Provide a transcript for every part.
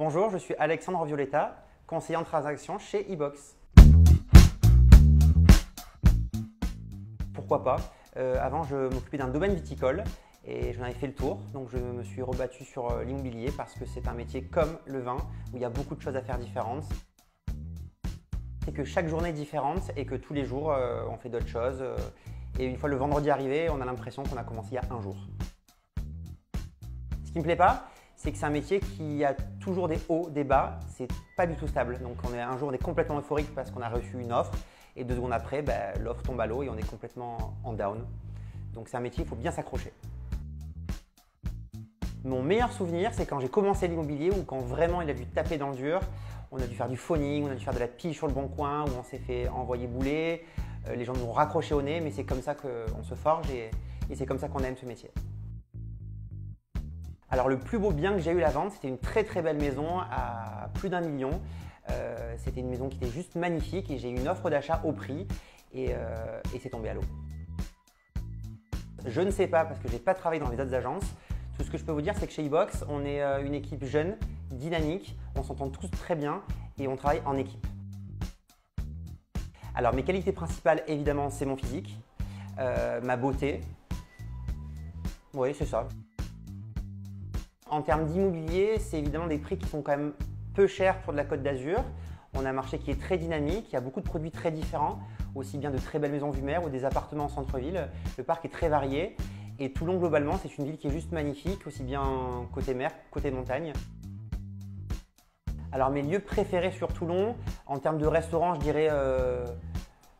Bonjour, je suis Alexandre Violetta, conseiller en transaction chez eBox. Pourquoi pas? Avant, je m'occupais d'un domaine viticole et j'en avais fait le tour. Donc, je me suis rebattu sur l'immobilier parce que c'est un métier comme le vin où il y a beaucoup de choses à faire différentes. C'est que chaque journée est différente et que tous les jours, on fait d'autres choses. Et une fois le vendredi arrivé, on a l'impression qu'on a commencé il y a un jour. Ce qui ne me plaît pas, c'est que c'est un métier qui a toujours des hauts, des bas, c'est pas du tout stable. Donc un jour on est complètement euphorique parce qu'on a reçu une offre et 2 secondes après, l'offre tombe à l'eau et on est complètement en down. Donc c'est un métier, il faut bien s'accrocher. Mon meilleur souvenir, c'est quand j'ai commencé l'immobilier ou quand vraiment il a dû taper dans le dur. On a dû faire du phoning, on a dû faire de la pige sur le bon coin, où on s'est fait envoyer bouler. Les gens nous ont raccroché au nez, mais c'est comme ça qu'on se forge et c'est comme ça qu'on aime ce métier. Alors le plus beau bien que j'ai eu à la vente, c'était une très très belle maison à plus d'1 million. C'était une maison qui était juste magnifique et j'ai eu une offre d'achat au prix et c'est tombé à l'eau. Je ne sais pas parce que je n'ai pas travaillé dans les autres agences. Tout ce que je peux vous dire, c'est que chez eBox, on est une équipe jeune, dynamique, on s'entend tous très bien et on travaille en équipe. Alors mes qualités principales, évidemment, c'est mon physique, ma beauté. Oui, c'est ça. En termes d'immobilier, c'est évidemment des prix qui sont quand même peu chers pour de la Côte d'Azur. On a un marché qui est très dynamique, il y a beaucoup de produits très différents, aussi bien de très belles maisons vue mer ou des appartements en centre-ville. Le parc est très varié et Toulon, globalement, c'est une ville qui est juste magnifique, aussi bien côté mer, côté montagne. Alors mes lieux préférés sur Toulon, en termes de restaurants, je dirais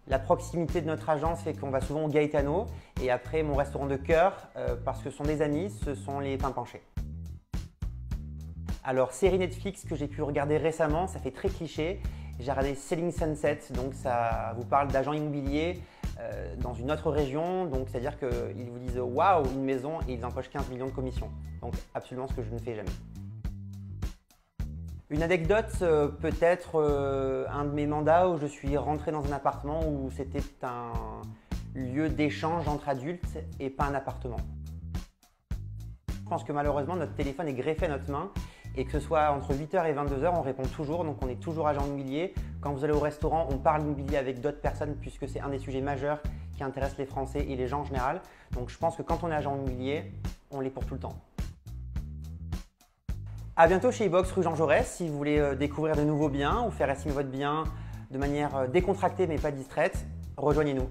la proximité de notre agence fait qu'on va souvent au Gaetano et après mon restaurant de cœur, parce que ce sont des amis, ce sont les Pains Penchés. Alors, série Netflix que j'ai pu regarder récemment, ça fait très cliché. J'ai regardé Selling Sunset, donc ça vous parle d'agents immobiliers dans une autre région. Donc, c'est-à-dire qu'ils vous disent « Waouh, une maison » et ils empochent 15 millions de commissions. Donc, absolument ce que je ne fais jamais. Une anecdote, peut-être un de mes mandats où je suis rentré dans un appartement où c'était un lieu d'échange entre adultes et pas un appartement. Je pense que malheureusement, notre téléphone est greffé à notre main. Et que ce soit entre 8h et 22h, on répond toujours, donc on est toujours agent immobilier. Quand vous allez au restaurant, on parle immobilier avec d'autres personnes puisque c'est un des sujets majeurs qui intéresse les Français et les gens en général. Donc je pense que quand on est agent immobilier, on l'est pour tout le temps. A bientôt chez eBox rue Jean Jaurès si vous voulez découvrir de nouveaux biens ou faire estimer votre bien de manière décontractée mais pas distraite, rejoignez-nous.